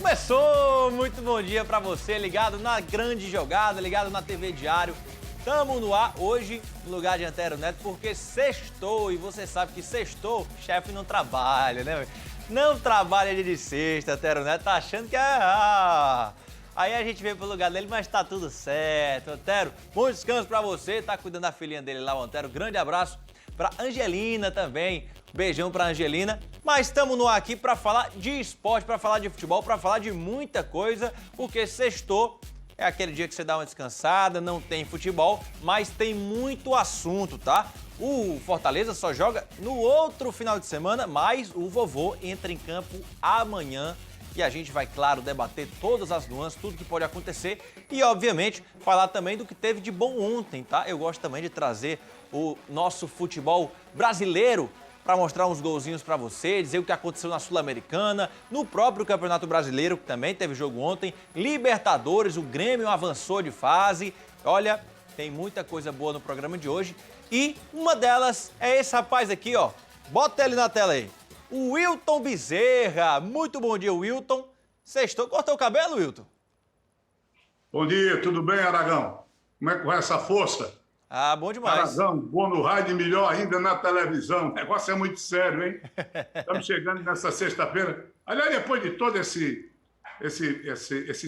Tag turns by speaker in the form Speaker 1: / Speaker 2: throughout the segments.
Speaker 1: Começou! Muito bom dia pra você, ligado na grande jogada, ligado na TV Diário. Tamo no ar hoje, no lugar de Antero Neto, porque sextou, e você sabe que sextou, chefe não trabalha, né? Não trabalha dia de sexta, Antero Neto tá achando que é... Aí a gente veio pro lugar dele, mas tá tudo certo. Antero, bom descanso pra você, tá cuidando da filhinha dele lá, o Antero. Grande abraço pra Angelina também. Beijão pra Angelina. Mas estamos no ar aqui para falar de esporte, para falar de futebol, para falar de muita coisa, porque sextou é aquele dia que você dá uma descansada, não tem futebol, mas tem muito assunto, tá? O Fortaleza só joga no outro final de semana, mas o vovô entra em campo amanhã e a gente vai, claro, debater todas as nuances, tudo que pode acontecer e, obviamente, falar também do que teve de bom ontem, tá? Eu gosto também de trazer o nosso futebol brasileiro para mostrar uns golzinhos para você, dizer o que aconteceu na Sul-Americana, no próprio Campeonato Brasileiro, que também teve jogo ontem, Libertadores, o Grêmio avançou de fase. Olha, tem muita coisa boa no programa de hoje e uma delas é esse rapaz aqui, ó. Bota ele na tela aí. O Wilton Bezerra. Muito bom dia, Wilton. Sextou, cortou o cabelo, Wilton?
Speaker 2: Bom dia, tudo bem, Aragão? Como é que vai essa força?
Speaker 1: Ah, bom demais.
Speaker 2: Aragão, bom no rádio e melhor ainda na televisão. O negócio é muito sério, hein? Estamos chegando nessa sexta-feira. Aliás, depois de todo esse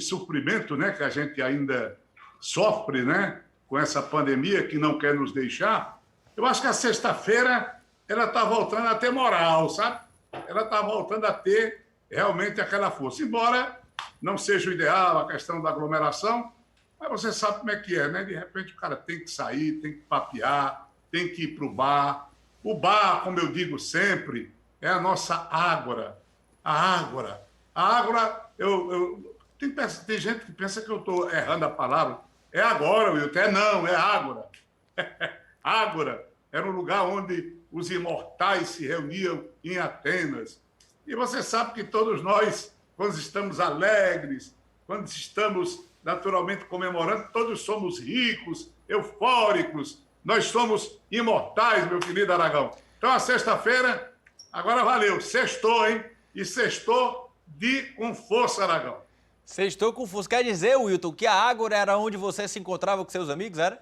Speaker 2: sofrimento, né, que a gente ainda sofre, né, com essa pandemia que não quer nos deixar, eu acho que a sexta-feira ela está voltando a ter moral, sabe? Ela está voltando a ter realmente aquela força. Embora não seja o ideal a questão da aglomeração, mas você sabe como é que é, né? De repente o cara tem que sair, tem que papear, tem que ir para o bar. O bar, como eu digo sempre, é a nossa ágora. A ágora. A ágora, tem gente que pensa que eu estou errando a palavra. É agora, Wilton. É não, é ágora. Ágora era um lugar onde os imortais se reuniam em Atenas. E você sabe que todos nós, quando estamos alegres, quando estamos naturalmente comemorando, todos somos ricos, eufóricos, nós somos imortais, meu querido Aragão. Então, a sexta-feira, agora valeu, sextou, hein? E sextou com força, Aragão.
Speaker 1: Sextou com força. Quer dizer, Wilton, que a Ágora era onde você se encontrava com seus amigos, era?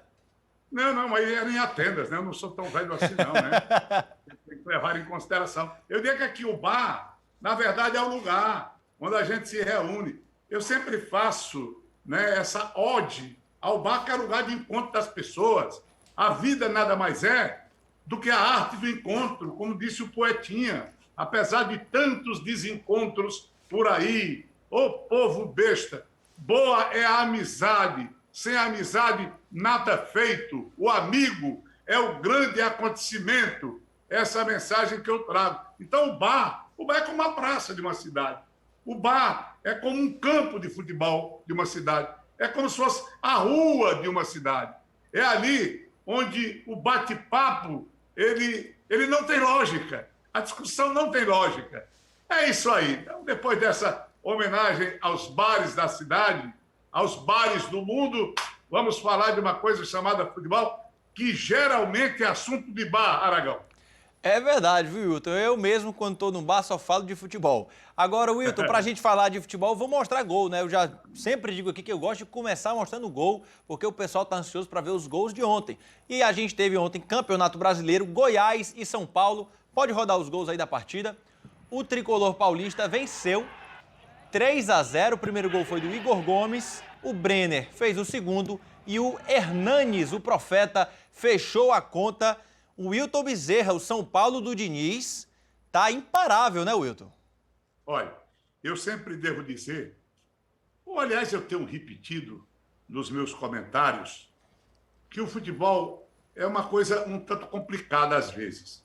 Speaker 2: Não, mas era em Atenas, né? Eu não sou tão velho assim, não, né? Tem que levar em consideração. Eu digo que aqui o bar, na verdade, é o lugar onde a gente se reúne. Eu sempre faço, né, essa ode ao bar, que é lugar de encontro das pessoas. A vida nada mais é do que a arte do encontro, como disse o poetinha. Apesar de tantos desencontros por aí, ô povo besta, boa é a amizade, sem amizade nada feito. O amigo é o grande acontecimento. Essa é a mensagem que eu trago. Então o bar é como uma praça de uma cidade. O bar é como um campo de futebol de uma cidade. É como se fosse a rua de uma cidade. É ali onde o bate-papo, ele não tem lógica. A discussão não tem lógica. É isso aí. Então, depois dessa homenagem aos bares da cidade, aos bares do mundo, vamos falar de uma coisa chamada futebol, que geralmente é assunto de bar, Aragão.
Speaker 1: É verdade, viu, Wilton? Eu mesmo, quando estou no bar, só falo de futebol. Agora, Wilton, para a gente falar de futebol, vou mostrar gol, né? Eu já sempre digo aqui que eu gosto de começar mostrando gol, porque o pessoal está ansioso para ver os gols de ontem. E a gente teve ontem Campeonato Brasileiro, Goiás e São Paulo. Pode rodar os gols aí da partida. O tricolor paulista venceu 3-0. O primeiro gol foi do Igor Gomes, o Brenner fez o segundo e o Hernanes, o profeta, fechou a conta. O Wilton Bezerra, o São Paulo do Diniz, tá imparável, né, Wilton?
Speaker 2: Olha, eu sempre devo dizer, ou aliás eu tenho repetido nos meus comentários, que o futebol é uma coisa um tanto complicada às vezes.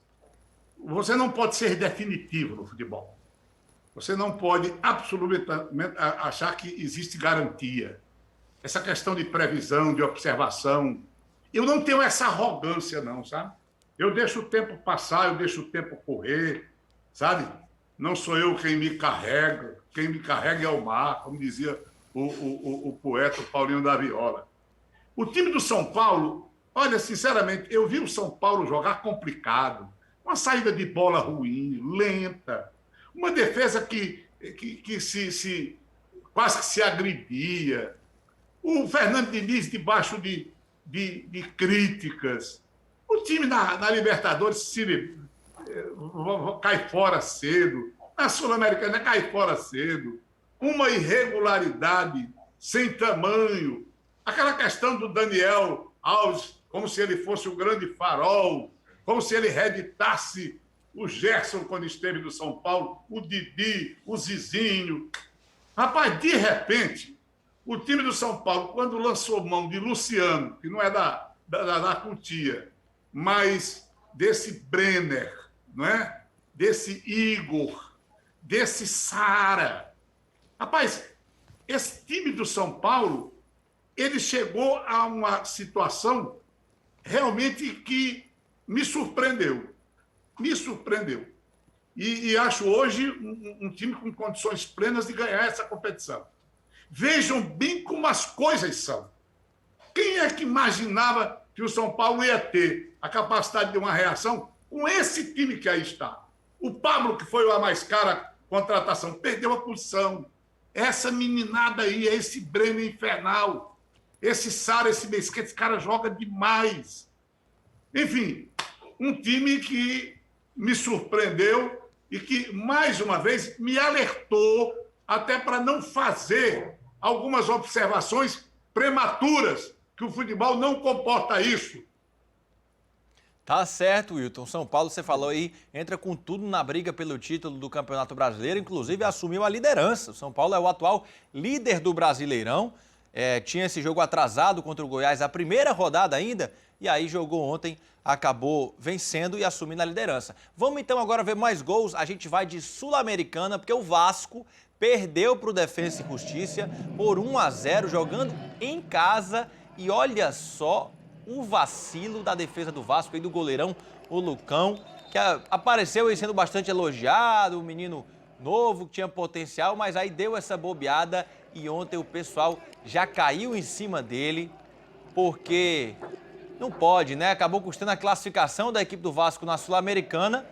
Speaker 2: Você não pode ser definitivo no futebol. Você não pode absolutamente achar que existe garantia. Essa questão de previsão, de observação, eu não tenho essa arrogância não, sabe? Eu deixo o tempo passar, eu deixo o tempo correr, sabe? Não sou eu quem me carrega é o mar, como dizia o poeta Paulinho da Viola. O time do São Paulo, olha, sinceramente, eu vi o São Paulo jogar complicado, uma saída de bola ruim, lenta, uma defesa que se quase que se agredia. O Fernando Diniz debaixo de críticas. O time na Libertadores cai fora cedo. Na Sul-Americana cai fora cedo. Uma irregularidade sem tamanho. Aquela questão do Daniel Alves, como se ele fosse o grande farol, como se ele reeditasse o Gerson quando esteve no São Paulo, o Didi, o Zizinho. Rapaz, de repente, o time do São Paulo, quando lançou mão de Luciano, que não é da Cutia, mas desse Brenner, não é? Desse Igor, desse Sara. Rapaz, esse time do São Paulo, ele chegou a uma situação realmente que me surpreendeu. Me surpreendeu. E acho hoje um time com condições plenas de ganhar essa competição. Vejam bem como as coisas são. Quem é que imaginava que o São Paulo ia ter a capacidade de uma reação com esse time que aí está? O Pablo, que foi a mais cara contratação, perdeu a posição. Essa meninada aí, esse Breno infernal, esse Sara, esse Mesquita, esse cara joga demais. Enfim, um time que me surpreendeu e que, mais uma vez, me alertou até para não fazer algumas observações prematuras, que o futebol não comporta isso.
Speaker 1: Tá certo, Wilton. São Paulo, você falou aí, entra com tudo na briga pelo título do Campeonato Brasileiro, inclusive assumiu a liderança. O São Paulo é o atual líder do Brasileirão. Tinha esse jogo atrasado contra o Goiás, a primeira rodada ainda, e aí jogou ontem, acabou vencendo e assumindo a liderança. Vamos então agora ver mais gols. A gente vai de Sul-Americana, porque o Vasco perdeu para o Defensa e Justiça por 1-0, jogando em casa. E olha só o vacilo da defesa do Vasco, aí do goleirão, o Lucão, que apareceu aí sendo bastante elogiado, um menino novo, que tinha potencial, mas aí deu essa bobeada e ontem o pessoal já caiu em cima dele, porque não pode, né? Acabou custando a classificação da equipe do Vasco na Sul-Americana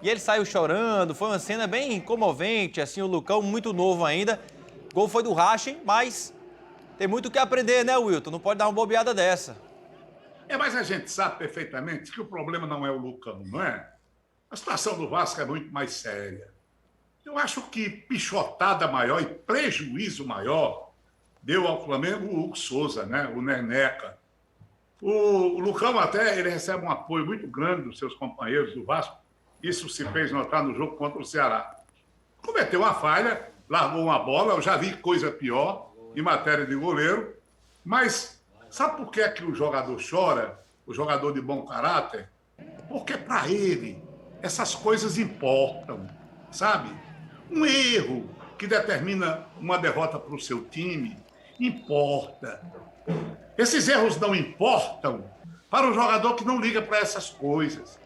Speaker 1: e ele saiu chorando, foi uma cena bem comovente, assim, o Lucão muito novo ainda. O gol foi do Rachem, mas tem muito o que aprender, né, Wilton? Não pode dar uma bobeada dessa.
Speaker 2: Mas a gente sabe perfeitamente que o problema não é o Lucão, não é? A situação do Vasco é muito mais séria. Eu acho que pichotada maior e prejuízo maior deu ao Flamengo o Hugo Souza, né? O Neneca. O Lucão até ele recebe um apoio muito grande dos seus companheiros do Vasco. Isso se fez notar no jogo contra o Ceará. Cometeu uma falha, largou uma bola, eu já vi coisa pior em matéria de goleiro, mas sabe por que é que o jogador chora, o jogador de bom caráter? Porque para ele essas coisas importam, sabe? Um erro que determina uma derrota para o seu time importa. Esses erros não importam para o jogador que não liga para essas coisas,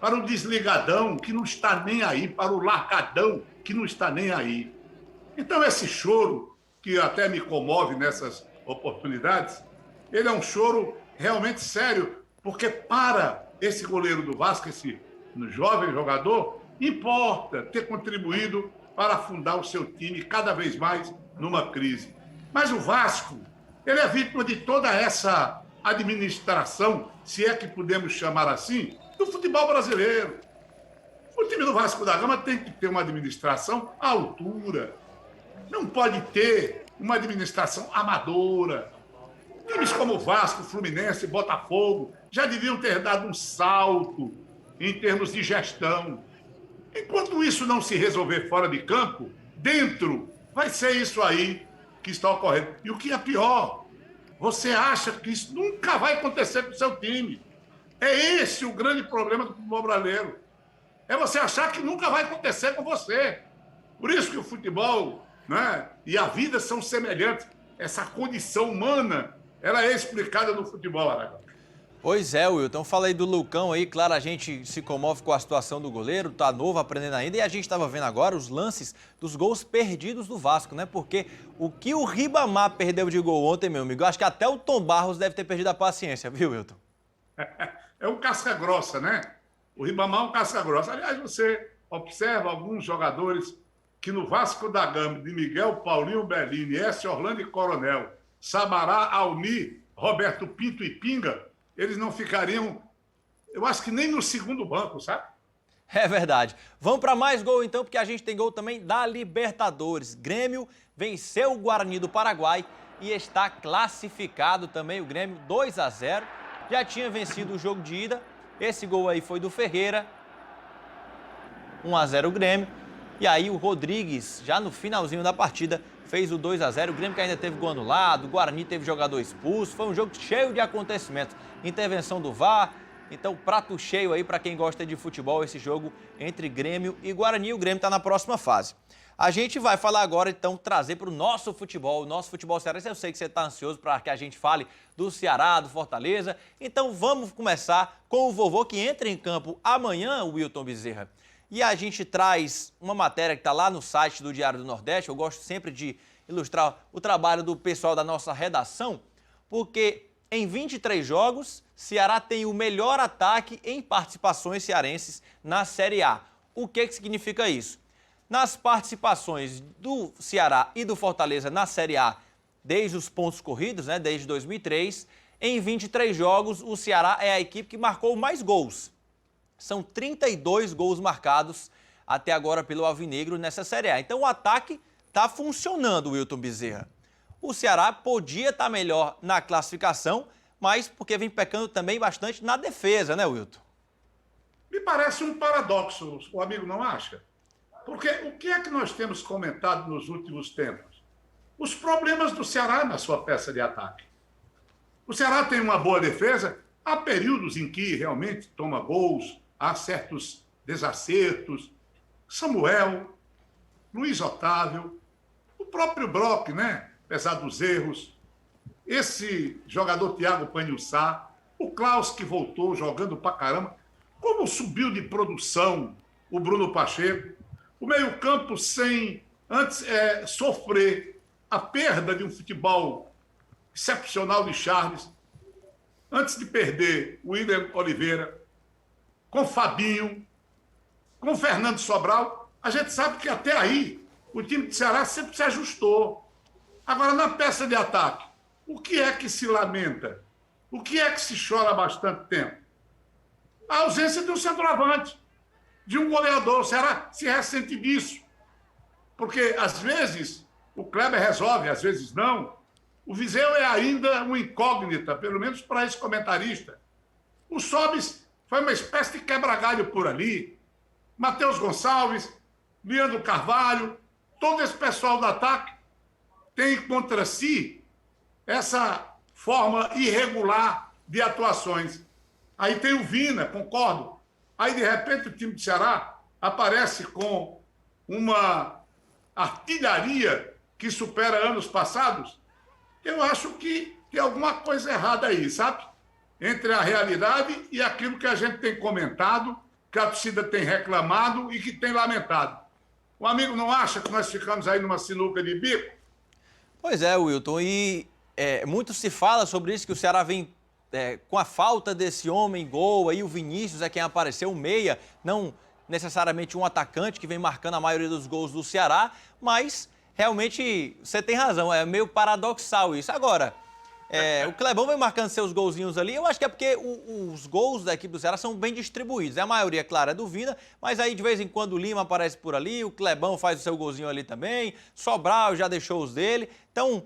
Speaker 2: para o desligadão que não está nem aí, para o largadão que não está nem aí. Então esse choro, que até me comove nessas oportunidades, ele é um choro realmente sério, porque para esse goleiro do Vasco, esse jovem jogador, importa ter contribuído para afundar o seu time cada vez mais numa crise. Mas o Vasco, ele é vítima de toda essa administração, se é que podemos chamar assim, do futebol brasileiro. O time do Vasco da Gama tem que ter uma administração à altura. Não pode ter uma administração amadora. Times como o Vasco, Fluminense, Botafogo já deviam ter dado um salto em termos de gestão. Enquanto isso não se resolver fora de campo, dentro vai ser isso aí que está ocorrendo. E o que é pior, você acha que isso nunca vai acontecer com o seu time. É esse o grande problema do futebol brasileiro. É você achar que nunca vai acontecer com você. Por isso que o futebol, né, e a vida são semelhantes. Essa condição humana, ela é explicada no futebol, Aragão.
Speaker 1: Pois é, Wilton, falei do Lucão aí, claro, a gente se comove com a situação do goleiro, tá novo, aprendendo ainda, e a gente estava vendo agora os lances dos gols perdidos do Vasco, né? Porque o que o Ribamar perdeu de gol ontem, meu amigo, acho que até o Tom Barros deve ter perdido a paciência, viu, Wilton?
Speaker 2: É um casca-grossa, né? O Ribamar é um casca-grossa. Aliás, você observa alguns jogadores que no Vasco da Gama, de Miguel Paulinho Bellini, S. Orlando e Coronel, Sabará, Almir, Roberto Pinto e Pinga, eles não ficariam, eu acho que nem no segundo banco, sabe?
Speaker 1: É verdade. Vamos para mais gol então, porque a gente tem gol também da Libertadores. Grêmio venceu o Guarani do Paraguai e está classificado também o Grêmio 2-0. Já tinha vencido o jogo de ida. Esse gol aí foi do Ferreira. 1-0 o Grêmio. E aí o Rodrigues, já no finalzinho da partida, fez o 2-0. O Grêmio que ainda teve gol anulado, o Guarani teve jogador expulso. Foi um jogo cheio de acontecimentos. Intervenção do VAR. Então, prato cheio aí para quem gosta de futebol, esse jogo entre Grêmio e Guarani. O Grêmio está na próxima fase. A gente vai falar agora, então, trazer para o nosso futebol cearense. Eu sei que você está ansioso para que a gente fale do Ceará, do Fortaleza. Então, vamos começar com o vovô que entra em campo amanhã, o Wilton Bezerra. E a gente traz uma matéria que está lá no site do Diário do Nordeste. Eu gosto sempre de ilustrar o trabalho do pessoal da nossa redação, porque em 23 jogos, Ceará tem o melhor ataque em participações cearenses na Série A. O que significa isso? Nas participações do Ceará e do Fortaleza na Série A, desde os pontos corridos, né, desde 2003, em 23 jogos, o Ceará é a equipe que marcou mais gols. São 32 gols marcados até agora pelo Alvinegro nessa Série A. Então o ataque está funcionando, Wilton Bezerra. O Ceará podia estar melhor na classificação, mas porque vem pecando também bastante na defesa, né, Wilton?
Speaker 2: Me parece um paradoxo, o amigo não acha? Porque o que é que nós temos comentado nos últimos tempos? Os problemas do Ceará na sua peça de ataque. O Ceará tem uma boa defesa, há períodos em que realmente toma gols, há certos desacertos. Samuel, Luiz Otávio, o próprio Brock, né? Apesar dos erros, esse jogador Thiago Panhussá, o Klaus que voltou jogando pra caramba, como subiu de produção o Bruno Pacheco, o meio-campo sem antes sofrer a perda de um futebol excepcional de Charles, antes de perder o William Oliveira, com Fabinho, com Fernando Sobral, a gente sabe que até aí o time de Ceará sempre se ajustou. Agora, na peça de ataque, o que é que se lamenta? O que é que se chora há bastante tempo? A ausência de um centroavante, de um goleador. O Ceará se ressente disso. Porque, às vezes, o Kleber resolve, às vezes não. O Viseu é ainda uma incógnita, pelo menos para esse comentarista. O Sobis foi uma espécie de quebra-galho por ali. Matheus Gonçalves, Leandro Carvalho, todo esse pessoal do ataque tem contra si essa forma irregular de atuações. Aí tem o Vina, concordo. Aí, de repente, o time do Ceará aparece com uma artilharia que supera anos passados. Eu acho que tem alguma coisa errada aí, sabe? Entre a realidade e aquilo que a gente tem comentado, que a torcida tem reclamado e que tem lamentado. O amigo não acha que nós ficamos aí numa sinuca de bico?
Speaker 1: Pois é, Wilton, e muito se fala sobre isso, que o Ceará vem com a falta desse homem-gol, aí o Vinícius é quem apareceu, o meia, não necessariamente um atacante que vem marcando a maioria dos gols do Ceará, mas realmente você tem razão, é meio paradoxal isso. Agora, o Clebão vem marcando seus golzinhos ali, eu acho que é porque os gols da equipe do Ceará são bem distribuídos. A maioria, claro, é do Vina, mas aí de vez em quando o Lima aparece por ali, o Clebão faz o seu golzinho ali também, Sobral já deixou os dele. Então,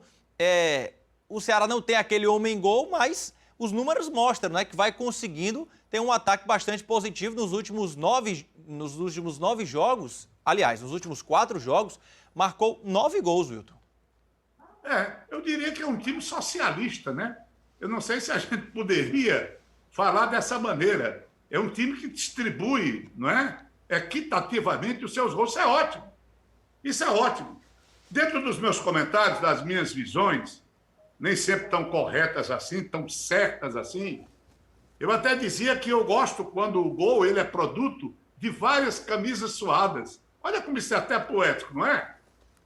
Speaker 1: o Ceará não tem aquele homem-gol, mas os números mostram, né, que vai conseguindo ter um ataque bastante positivo nos últimos 9 jogos. Aliás, nos últimos 4 jogos, marcou 9 gols, Wilton.
Speaker 2: Eu diria que é um time socialista, né? Eu não sei se a gente poderia falar dessa maneira. É um time que distribui, não é? Equitativamente os seus gols. Isso é ótimo. Isso é ótimo. Dentro dos meus comentários, das minhas visões, nem sempre tão corretas assim, tão certas assim, eu até dizia que eu gosto quando o gol ele é produto de várias camisas suadas. Olha como isso é até poético, não é?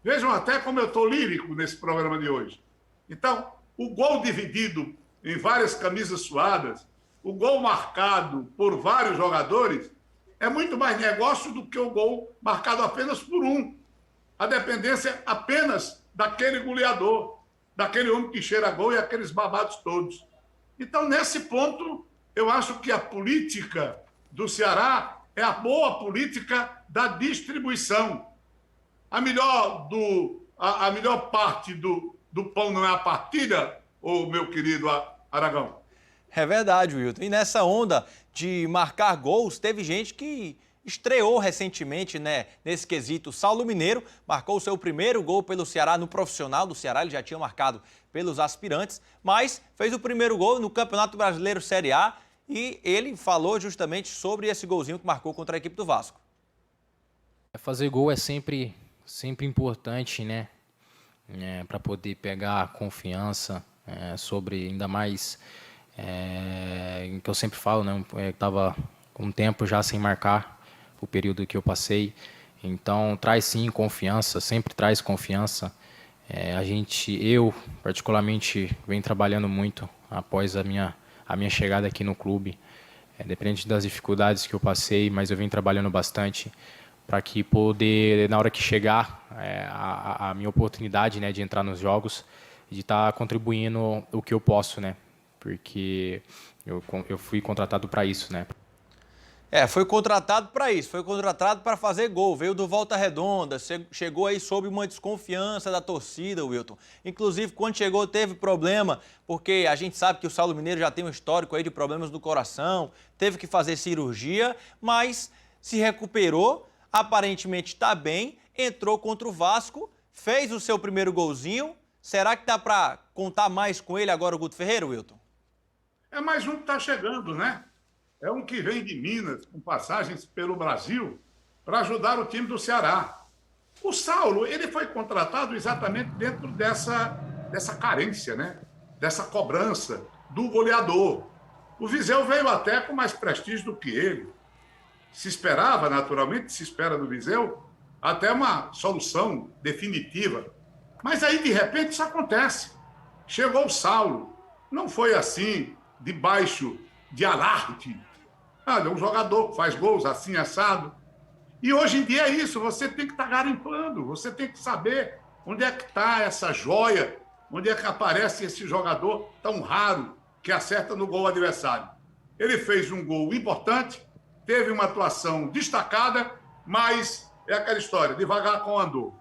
Speaker 2: Vejam até como eu estou lírico nesse programa de hoje. Então, o gol dividido em várias camisas suadas, o gol marcado por vários jogadores, é muito mais negócio do que o gol marcado apenas por um. a dependência apenas daquele goleador, daquele homem que cheira gol e aqueles babados todos. Então, nesse ponto, eu acho que a política do Ceará é a boa política da distribuição. A melhor parte do pão não é a partilha, ô meu querido Aragão?
Speaker 1: É verdade, Wilton. E nessa onda de marcar gols, teve gente que estreou recentemente, né, nesse quesito. Saulo Mineiro marcou o seu primeiro gol pelo Ceará no profissional do Ceará. Ele já tinha marcado pelos aspirantes, mas fez o primeiro gol no Campeonato Brasileiro Série A e ele falou justamente sobre esse golzinho que marcou contra a equipe do Vasco.
Speaker 3: Fazer gol é sempre importante, né? Para poder pegar confiança, sobre ainda mais que eu sempre falo, né? Estava um tempo já sem marcar o período que eu passei, então traz sim confiança, sempre traz confiança. Eu particularmente venho trabalhando muito após a minha chegada aqui no clube, dependente das dificuldades que eu passei, mas eu venho trabalhando bastante para que poder, na hora que chegar a minha oportunidade, né, de entrar nos jogos, de estar contribuindo o que eu posso, né, porque eu fui contratado para isso, né.
Speaker 1: Foi contratado para isso, foi contratado para fazer gol, veio do Volta Redonda, chegou aí sob uma desconfiança da torcida, Wilton. Inclusive, quando chegou, teve problema, porque a gente sabe que o Saulo Mineiro já tem um histórico aí de problemas no coração, teve que fazer cirurgia, mas se recuperou, aparentemente está bem, entrou contra o Vasco, fez o seu primeiro golzinho. Será que dá para contar mais com ele agora, o Guto Ferreira, Wilton?
Speaker 2: É mais um que está chegando, né? É um que vem de Minas, com passagens pelo Brasil, para ajudar o time do Ceará. O Saulo, ele foi contratado exatamente dentro dessa carência, né? Dessa cobrança do goleador. O Viseu veio até com mais prestígio do que ele. Se esperava, naturalmente, se espera do Viseu, até uma solução definitiva. Mas aí, de repente, isso acontece. Chegou o Saulo. Não foi assim, debaixo de alarde. É um jogador que faz gols assim, assado. E hoje em dia é isso, você tem que estar garimpando, você tem que saber onde é que está essa joia, onde é que aparece esse jogador tão raro que acerta no gol adversário. Ele fez um gol importante, teve uma atuação destacada, mas é aquela história, devagar com andor.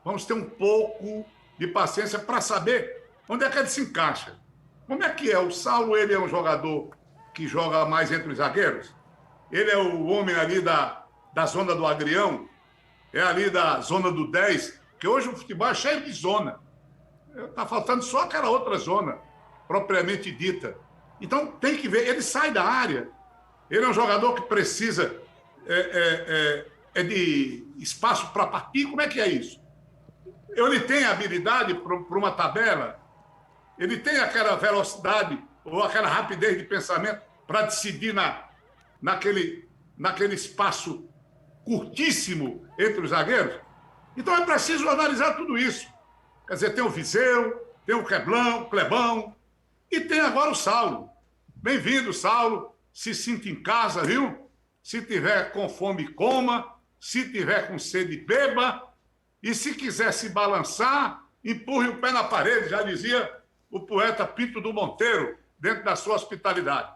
Speaker 2: Vamos ter um pouco de paciência para saber onde é que ele se encaixa. Como é que é? O Saulo, ele é um jogador que joga mais entre os zagueiros? Ele é o homem ali da zona do agrião? É ali da zona do 10? Porque hoje o futebol é cheio de zona. Está faltando só aquela outra zona, propriamente dita. Então tem que ver, ele sai da área. Ele é um jogador que precisa de espaço para partir. Como é que é isso? Ele tem habilidade para uma tabela? Ele tem aquela velocidade ou aquela rapidez de pensamento para decidir naquele espaço curtíssimo entre os zagueiros? Então é preciso analisar tudo isso. Quer dizer, tem o Viseu, tem o Clebão e tem agora o Saulo. Bem-vindo, Saulo. Se sinta em casa, viu? Se tiver com fome, coma. Se tiver com sede, beba. E se quiser se balançar, empurre o pé na parede, já dizia o poeta Pinto do Monteiro, dentro da sua hospitalidade.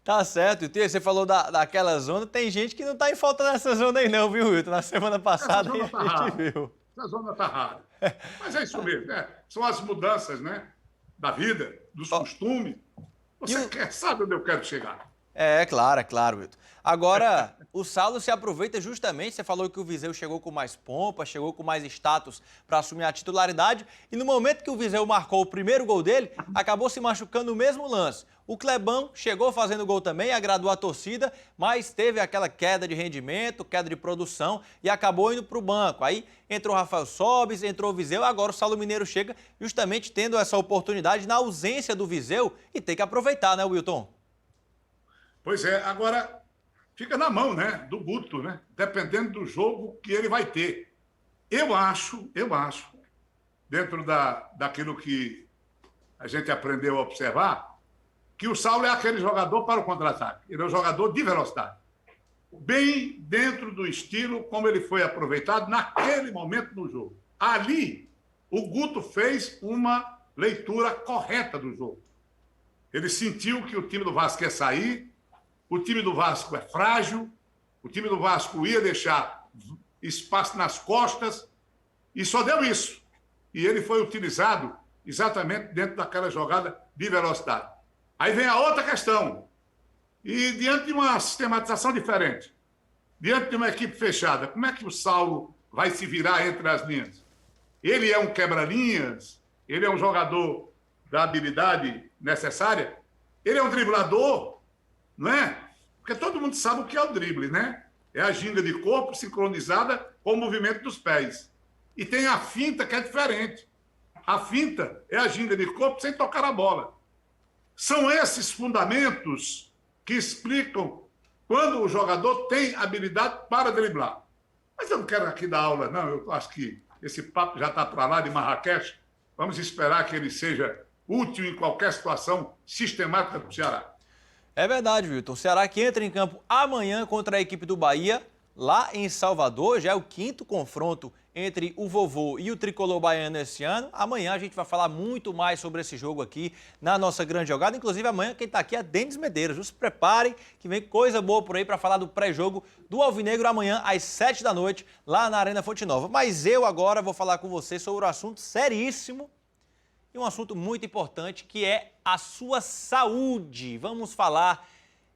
Speaker 1: Tá certo, Tio. Você falou daquela zona, tem gente que não tá em falta nessa zona aí não, viu, Wilton? Na semana passada a gente viu.
Speaker 2: Essa zona tá rara. Mas é isso mesmo, né? São as mudanças, né? Da vida, dos costumes. Você sabe onde eu quero chegar.
Speaker 1: Claro, Wilton. Agora, o Saulo se aproveita justamente, você falou que o Viseu chegou com mais pompa, chegou com mais status para assumir a titularidade, e no momento que o Viseu marcou o primeiro gol dele, acabou se machucando no mesmo lance. O Clebão chegou fazendo gol também, agradou a torcida, mas teve aquela queda de rendimento, queda de produção e acabou indo para o banco. Aí entrou o Rafael Sobis, entrou o Viseu, agora o Saulo Mineiro chega justamente tendo essa oportunidade na ausência do Viseu e tem que aproveitar, né, Wilton?
Speaker 2: Pois é, agora fica na mão, né, do Guto, né, dependendo do jogo que ele vai ter. Eu acho, dentro daquilo que a gente aprendeu a observar, que o Saulo é aquele jogador para o contra-ataque. Ele é um jogador de velocidade. bem dentro do estilo como ele foi aproveitado naquele momento do jogo. Ali, o Guto fez uma leitura correta do jogo. Ele sentiu que o time do Vasco ia sair, o time do Vasco é frágil, o time do Vasco ia deixar espaço nas costas, e só deu isso. E ele foi utilizado exatamente dentro daquela jogada de velocidade. Aí vem a outra questão. E diante de uma sistematização diferente, diante de uma equipe fechada, como é que o Saulo vai se virar entre as linhas? Ele é um quebra-linhas, ele é um jogador da habilidade necessária, ele é um driblador, não é? Porque todo mundo sabe o que é o drible, né? É a ginga de corpo sincronizada com o movimento dos pés. E tem a finta, que é diferente. A finta é a ginga de corpo sem tocar a bola. São esses fundamentos que explicam quando o jogador tem habilidade para driblar. Mas eu não quero aqui dar aula, não. Eu acho que esse papo já está para lá de Marrakech. Vamos esperar que ele seja útil em qualquer situação sistemática do Ceará.
Speaker 1: É verdade, Wilton. O Ceará que entra em campo amanhã contra a equipe do Bahia, lá em Salvador. Já é o 5º confronto entre o Vovô e o Tricolor Baiano esse ano. Amanhã a gente vai falar muito mais sobre esse jogo aqui na nossa grande jogada. Inclusive amanhã quem está aqui é Denis Medeiros. Se preparem que vem coisa boa por aí para falar do pré-jogo do Alvinegro amanhã às 7 da noite lá na Arena Fonte Nova. Mas eu agora vou falar com você sobre um assunto seríssimo e um assunto muito importante que é a sua saúde. Vamos falar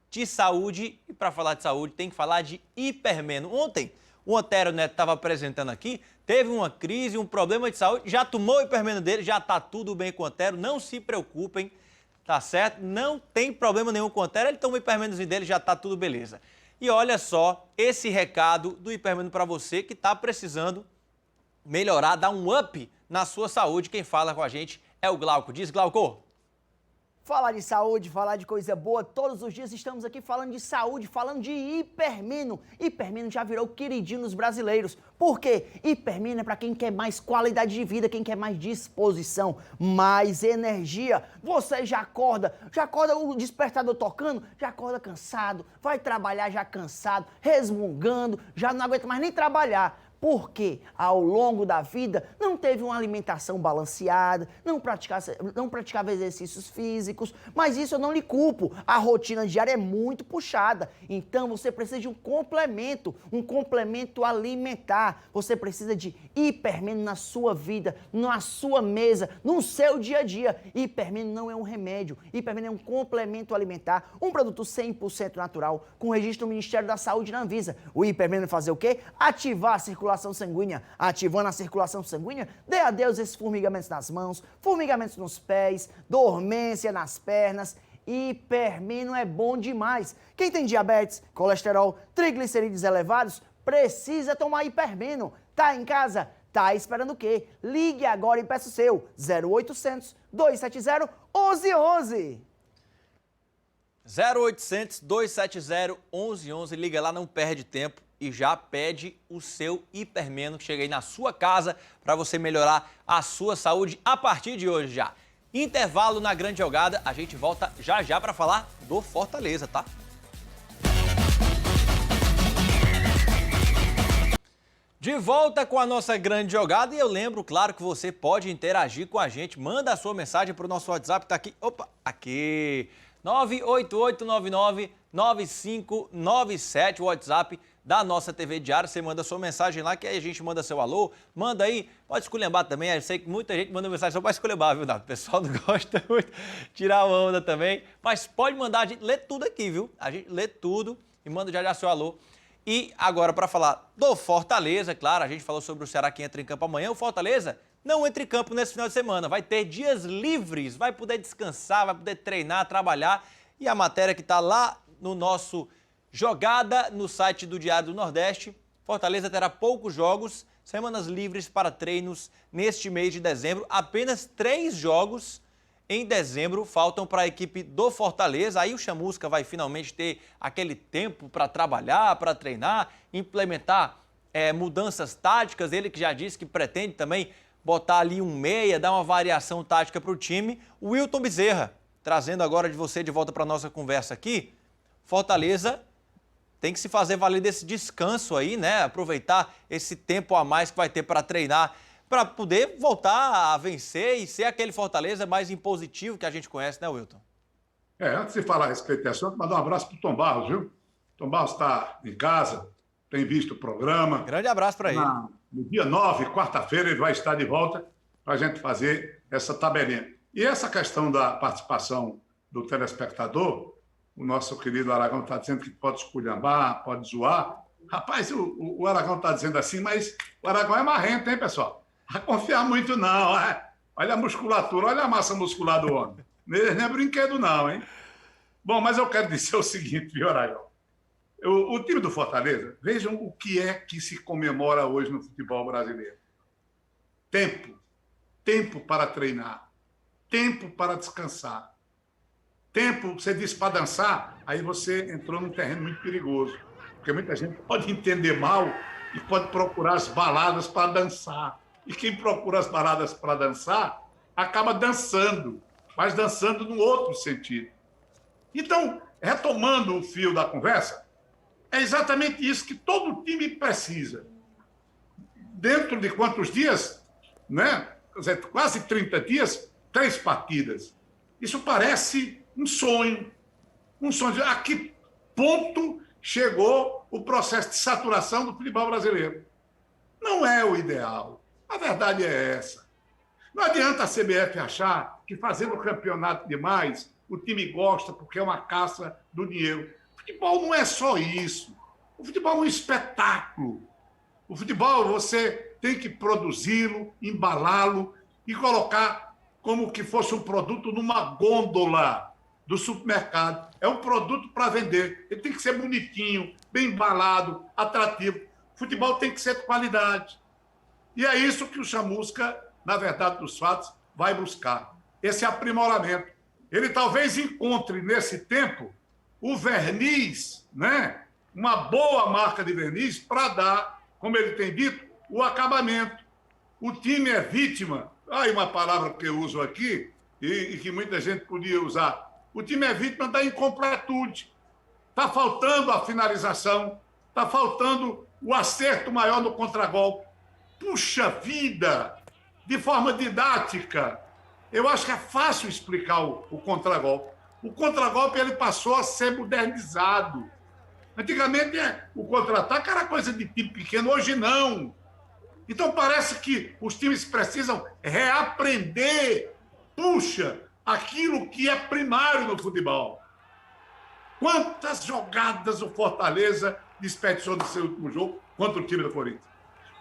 Speaker 1: de saúde e para falar de saúde tem que falar de hipermeno. Ontem o Antero Neto estava apresentando aqui, teve uma crise, um problema de saúde, já tomou o hipermeno dele, já está tudo bem com o Antero, não se preocupem, tá certo? Não tem problema nenhum com o Antero, ele toma o hipermenozinho dele, já está tudo beleza. E olha só esse recado do hipermeno para você que está precisando melhorar, dar um up na sua saúde. Quem fala com a gente é o Glauco. Diz, Glauco.
Speaker 4: Falar de saúde, falar de coisa boa, todos os dias estamos aqui falando de saúde, falando de hipermeno. Hipermeno já virou queridinho dos brasileiros. Por quê? Hipermeno é para quem quer mais qualidade de vida, quem quer mais disposição, mais energia. Você já acorda o despertador tocando, já acorda cansado, vai trabalhar já cansado, resmungando, já não aguenta mais nem trabalhar. Porque ao longo da vida não teve uma alimentação balanceada, não praticava exercícios físicos, mas isso eu não lhe culpo. A rotina diária é muito puxada, então você precisa de um complemento alimentar. Você precisa de hipermeno na sua vida, na sua mesa, no seu dia a dia. Hipermeno não é um remédio, hipermeno é um complemento alimentar, um produto 100% natural, com registro no Ministério da Saúde e na Anvisa. O hipermeno fazer o quê? Ativar a circulação sanguínea. Ativando a circulação sanguínea, dê adeus esses formigamentos nas mãos, formigamentos nos pés, dormência nas pernas. Hipermeno é bom demais. Quem tem diabetes, colesterol, triglicerídeos elevados, precisa tomar hipermeno. Tá em casa? Tá esperando o quê? Ligue agora e peça o seu. 0800 270 1111.
Speaker 1: 0800 270 1111. Liga lá, não perde tempo. E já pede o seu hipermeno que chega aí na sua casa para você melhorar a sua saúde a partir de hoje já. Intervalo na grande jogada, a gente volta já já para falar do Fortaleza, tá? De volta com a nossa grande jogada e eu lembro, claro, que você pode interagir com a gente. Manda a sua mensagem para o nosso WhatsApp, tá aqui, aqui, 988999597, o WhatsApp da nossa TV Diário. Você manda sua mensagem lá, que aí a gente manda seu alô, manda aí, pode esculhambar também. Eu sei que muita gente manda mensagem só para esculhambar, viu, Nato? O pessoal não gosta muito de tirar uma onda também, mas pode mandar, a gente lê tudo aqui, viu? A gente lê tudo e manda já seu alô. E agora, para falar do Fortaleza, claro, a gente falou sobre o Ceará que entra em campo amanhã. O Fortaleza não entra em campo nesse final de semana, vai ter dias livres, vai poder descansar, vai poder treinar, trabalhar. E a matéria que está lá no nosso Jogada no site do Diário do Nordeste, Fortaleza terá poucos jogos, semanas livres para treinos neste mês de dezembro. Apenas 3 jogos em dezembro faltam para a equipe do Fortaleza. Aí o Chamusca vai finalmente ter aquele tempo para trabalhar, para treinar, implementar mudanças táticas. Ele que já disse que pretende também botar ali um meia, dar uma variação tática para o time. O Wilton Bezerra, trazendo agora de você de volta para a nossa conversa aqui. Fortaleza tem que se fazer valer desse descanso aí, né? Aproveitar esse tempo a mais que vai ter para treinar, para poder voltar a vencer e ser aquele Fortaleza mais impositivo que a gente conhece, né, Wilton?
Speaker 2: Antes de falar a respeito desse assunto, mandar um abraço para o Tom Barros, viu? Tom Barros está em casa, tem visto o programa.
Speaker 1: Grande abraço para ele.
Speaker 2: No dia 9, quarta-feira, ele vai estar de volta para a gente fazer essa tabelinha. E essa questão da participação do telespectador, o nosso querido Aragão está dizendo que pode esculhambar, pode zoar. Rapaz, o Aragão está dizendo assim, mas o Aragão é marrento, hein, pessoal? Não confiar muito, não. Olha a musculatura, olha a massa muscular do homem. Não é brinquedo, não, hein? Bom, mas eu quero dizer o seguinte, viu, Aragão? O time do Fortaleza, vejam o que é que se comemora hoje no futebol brasileiro. Tempo. Tempo para treinar. Tempo para descansar. Tempo, você disse para dançar, aí você entrou num terreno muito perigoso. Porque muita gente pode entender mal e pode procurar as baladas para dançar. E quem procura as baladas para dançar, acaba dançando, mas dançando num outro sentido. Então, retomando o fio da conversa, é exatamente isso que todo time precisa. Dentro de quantos dias? Né? Quer dizer, quase 30 dias, 3 partidas. Isso parece um sonho. Um sonho. A que ponto chegou o processo de saturação do futebol brasileiro? Não é o ideal. A verdade é essa. Não adianta a CBF achar que fazendo campeonato demais, o time gosta porque é uma caça do dinheiro. O futebol não é só isso. O futebol é um espetáculo. O futebol você tem que produzi-lo, embalá-lo e colocar como que fosse um produto numa gôndola do supermercado. É um produto para vender. Ele tem que ser bonitinho, bem embalado, atrativo. O futebol tem que ser de qualidade. E é isso que o Chamusca, na verdade dos fatos, vai buscar. Esse aprimoramento. Ele talvez encontre nesse tempo o verniz, né? Uma boa marca de verniz para dar, como ele tem dito, o acabamento. O time é vítima. Aí uma palavra que eu uso aqui e que muita gente podia usar. O time é vítima da incompletude. Está faltando a finalização, está faltando o acerto maior no contragolpe. Puxa vida! De forma didática, eu acho que é fácil explicar o contragolpe. O contragolpe ele passou a ser modernizado. Antigamente, o contra-ataque era coisa de time pequeno, hoje não. Então, parece que os times precisam reaprender, aquilo que é primário no futebol. Quantas jogadas o Fortaleza desperdiçou no seu último jogo contra o time do Corinthians?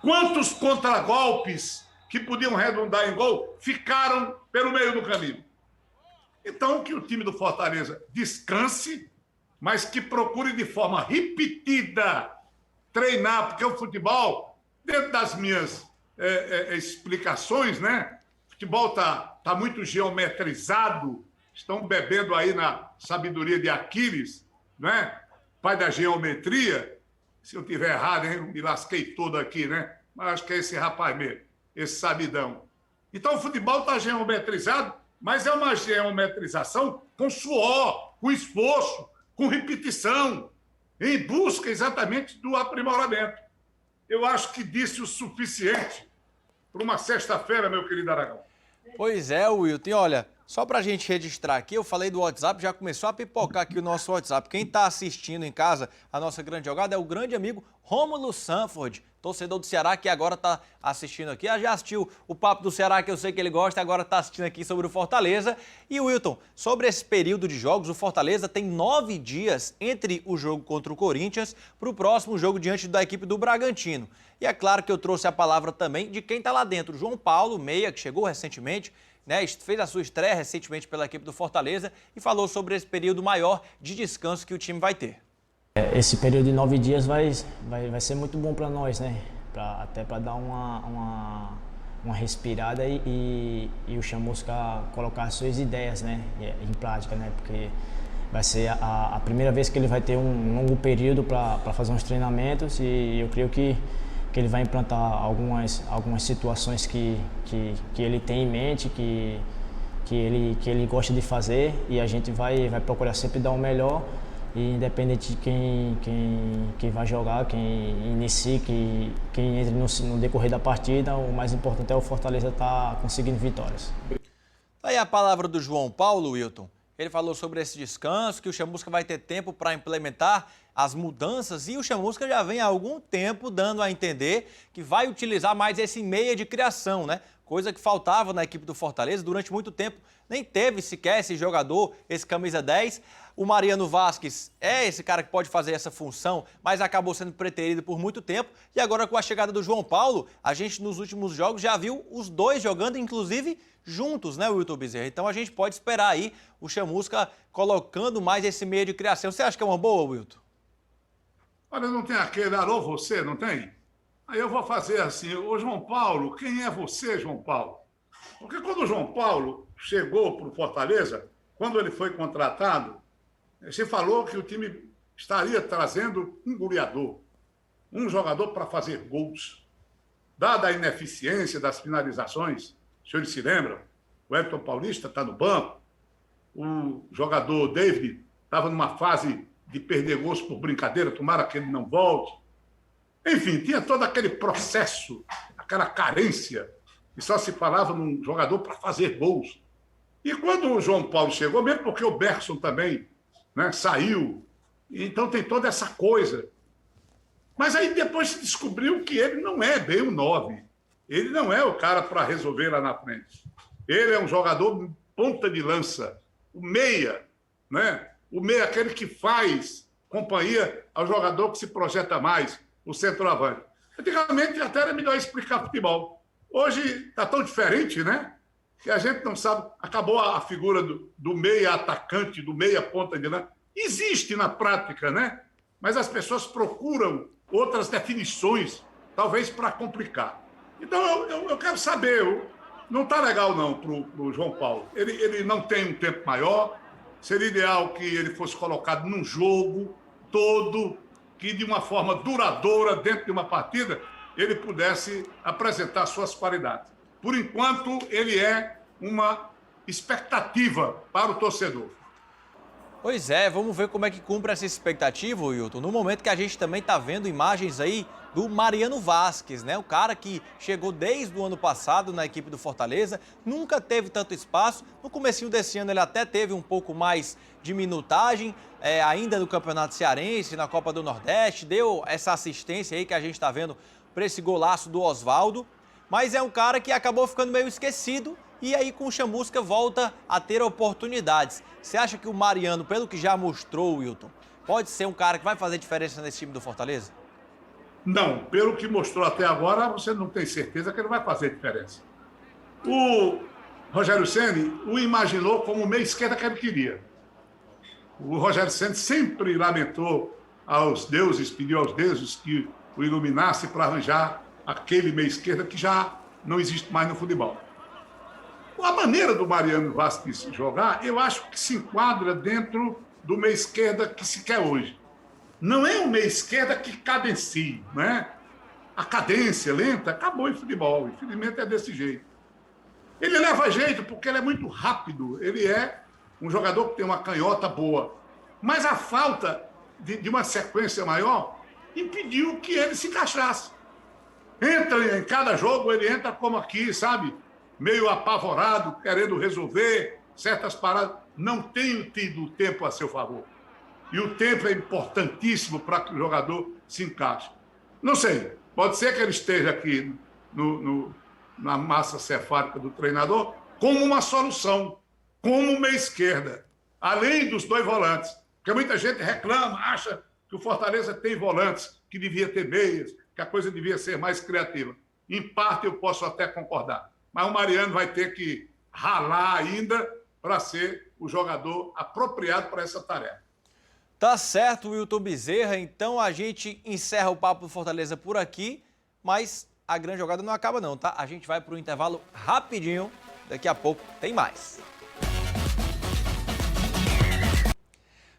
Speaker 2: Quantos contragolpes que podiam redundar em gol ficaram pelo meio do caminho? Então, que o time do Fortaleza descanse, mas que procure de forma repetida treinar, porque o futebol, dentro das minhas explicações, né? O futebol tá muito geometrizado, estão bebendo aí na sabedoria de Aquiles, né? Pai da geometria. Se eu tiver errado, hein? Me lasquei todo aqui, né? Mas acho que é esse rapaz mesmo, esse sabidão. Então o futebol está geometrizado, mas é uma geometrização com suor, com esforço, com repetição, em busca exatamente do aprimoramento. Eu acho que disse o suficiente para uma sexta-feira, meu querido Aragão.
Speaker 1: Pois é, Wilton. E olha, só para a gente registrar aqui, eu falei do WhatsApp, já começou a pipocar aqui o nosso WhatsApp. Quem está assistindo em casa a nossa grande jogada é o grande amigo Rômulo Sanford, torcedor do Ceará, que agora está assistindo aqui. Já assistiu o Papo do Ceará, que eu sei que ele gosta, agora está assistindo aqui sobre o Fortaleza. E, Wilton, sobre esse período de jogos, o Fortaleza tem 9 dias entre o jogo contra o Corinthians para o próximo jogo diante da equipe do Bragantino. E é claro que eu trouxe a palavra também de quem está lá dentro. João Paulo, meia, que chegou recentemente, né, fez a sua estreia recentemente pela equipe do Fortaleza e falou sobre esse período maior de descanso que o time vai ter.
Speaker 5: Esse período de 9 dias vai ser muito bom para nós, né? Até para dar uma respirada e o Chamusca colocar as suas ideias, né, em prática, né? Porque vai ser a primeira vez que ele vai ter um longo período para fazer uns treinamentos e eu creio que ele vai implantar algumas situações que ele tem em mente, que ele gosta de fazer e a gente vai procurar sempre dar o melhor E independente de quem vai jogar, quem inicie, quem entre no decorrer da partida, o mais importante é o Fortaleza estar conseguindo vitórias.
Speaker 1: Aí a palavra do João Paulo, Wilton. Ele falou sobre esse descanso, que o Chamusca vai ter tempo para implementar as mudanças e o Chamusca já vem há algum tempo dando a entender que vai utilizar mais esse meia de criação, né? Coisa que faltava na equipe do Fortaleza durante muito tempo. Nem teve sequer esse jogador, esse camisa 10. O Mariano Vasquez é esse cara que pode fazer essa função, mas acabou sendo preterido por muito tempo. E agora com a chegada do João Paulo, a gente nos últimos jogos já viu os dois jogando, inclusive juntos, né, Wilton Bezerra? Então a gente pode esperar aí o Chamusca colocando mais esse meio de criação. Você acha que é uma boa, Wilton?
Speaker 2: Olha, não tem aquele alô você, não tem? Aí eu vou fazer assim, ô João Paulo, quem é você, João Paulo? Porque quando o João Paulo chegou para o Fortaleza, quando ele foi contratado, você falou que o time estaria trazendo um goleador, um jogador para fazer gols. Dada a ineficiência das finalizações, os senhores se lembram? O Everton Paulista está no banco, o jogador David estava numa fase de perder gols por brincadeira, tomara que ele não volte. Enfim, tinha todo aquele processo, aquela carência, e só se falava num jogador para fazer gols. E quando o João Paulo chegou, mesmo porque o Bergson também, né, saiu, então tem toda essa coisa. Mas aí depois se descobriu que ele não é bem o 9. Ele não é o cara para resolver lá na frente. Ele é um jogador ponta de lança, o meia, né? O meia, aquele que faz companhia ao jogador que se projeta mais, o centroavante. Antigamente até era melhor explicar futebol. Hoje está tão diferente, né? Que a gente não sabe. Acabou a figura do meia atacante, do meia ponta de lança. Existe na prática, né? Mas as pessoas procuram outras definições, talvez para complicar. Então eu quero saber, não está legal não para o João Paulo. Ele não tem um tempo maior. Seria ideal que ele fosse colocado num jogo todo, que de uma forma duradoura, dentro de uma partida, ele pudesse apresentar suas qualidades. Por enquanto, ele é uma expectativa para o torcedor.
Speaker 1: Pois é, vamos ver como é que cumpre essa expectativa, Wilton, no momento que a gente também está vendo imagens aí do Mariano Vasquez, né? O cara que chegou desde o ano passado na equipe do Fortaleza, nunca teve tanto espaço. No comecinho desse ano ele até teve um pouco mais de minutagem, ainda no Campeonato Cearense, na Copa do Nordeste, deu essa assistência aí que a gente está vendo para esse golaço do Oswaldo. Mas é um cara que acabou ficando meio esquecido e aí com o Chamusca volta a ter oportunidades. Você acha que o Mariano, pelo que já mostrou, Wilton, pode ser um cara que vai fazer diferença nesse time do Fortaleza?
Speaker 2: Não, pelo que mostrou até agora, você não tem certeza que ele vai fazer diferença. O Rogério Ceni o imaginou como o meia esquerda que ele queria. O Rogério Ceni sempre lamentou aos deuses, pediu aos deuses que o iluminasse para arranjar aquele meia esquerda que já não existe mais no futebol. A maneira do Mariano Vasquez jogar, eu acho que se enquadra dentro do meia esquerda que se quer hoje. Não é um meia esquerda que cadencie, né? A cadência lenta acabou em futebol, infelizmente é desse jeito. Ele leva jeito porque ele é muito rápido, ele é um jogador que tem uma canhota boa, mas a falta de uma sequência maior impediu que ele se encaixasse. Entra em cada jogo, ele entra como aqui, sabe? Meio apavorado, querendo resolver certas paradas. Não tenho tido tempo a seu favor. E o tempo é importantíssimo para que o jogador se encaixe. Não sei, pode ser que ele esteja aqui na massa cefálica do treinador como uma solução, como meia esquerda, além dos dois volantes. Porque muita gente reclama, acha que o Fortaleza tem volantes, que devia ter meias, que a coisa devia ser mais criativa. Em parte eu posso até concordar, mas o Mariano vai ter que ralar ainda para ser o jogador apropriado para essa tarefa.
Speaker 1: Tá certo, Wilton Bezerra. Então a gente encerra o Papo do Fortaleza por aqui, mas a grande jogada não acaba não, tá? A gente vai para o intervalo rapidinho, daqui a pouco tem mais.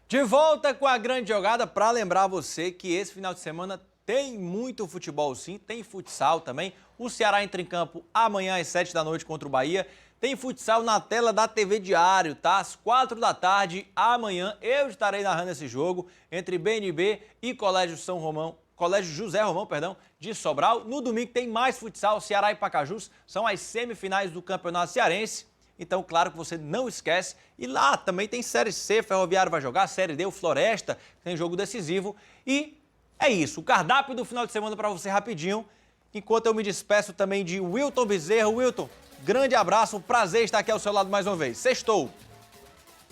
Speaker 1: De volta com a grande jogada para lembrar você que esse final de semana tem muito futebol sim, tem futsal também. O Ceará entra em campo amanhã às 7 da noite contra o Bahia. Tem futsal na tela da TV Diário, tá? Às 4 da tarde, amanhã, eu estarei narrando esse jogo entre BNB e Colégio José Romão, de Sobral. No domingo tem mais futsal, Ceará e Pacajus, são as semifinais do Campeonato Cearense. Então, claro que você não esquece. E lá também tem Série C, Ferroviário vai jogar, Série D, o Floresta, tem jogo decisivo. E é isso, o cardápio do final de semana para você rapidinho. Enquanto eu me despeço também de Wilton Bezerra. Wilton, grande abraço, um prazer estar aqui ao seu lado mais uma vez. Sextou.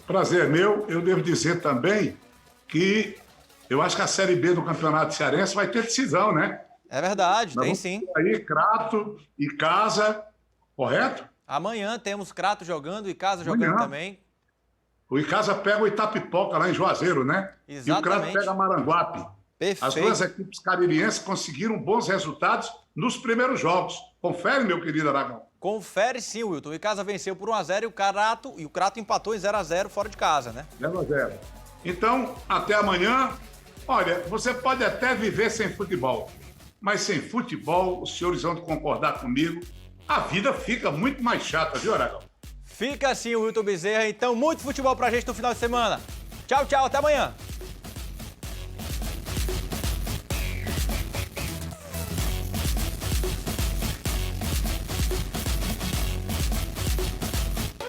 Speaker 2: Prazer meu. Eu devo dizer também que eu acho que a Série B do Campeonato Cearense vai ter decisão, né?
Speaker 1: É verdade, tem sim.
Speaker 2: Aí, Crato e Casa, correto?
Speaker 1: Amanhã temos Crato jogando e Casa jogando também.
Speaker 2: O Icasa pega o Itapipoca lá em Juazeiro, né?
Speaker 1: Exatamente.
Speaker 2: E o Crato pega Maranguape.
Speaker 1: Perfeito.
Speaker 2: As duas equipes caririenses conseguiram bons resultados nos primeiros jogos. Confere, meu querido Aragão.
Speaker 1: Confere sim, Wilton. O Icasa venceu por 1-0 e o Crato empatou em 0-0 fora de casa, né?
Speaker 2: 0-0. Então, até amanhã. Olha, você pode até viver sem futebol, mas sem futebol, os senhores vão concordar comigo, a vida fica muito mais chata, viu, Aragão?
Speaker 1: Fica assim o Wilton Bezerra. Então, muito futebol pra gente no final de semana. Tchau, tchau. Até amanhã.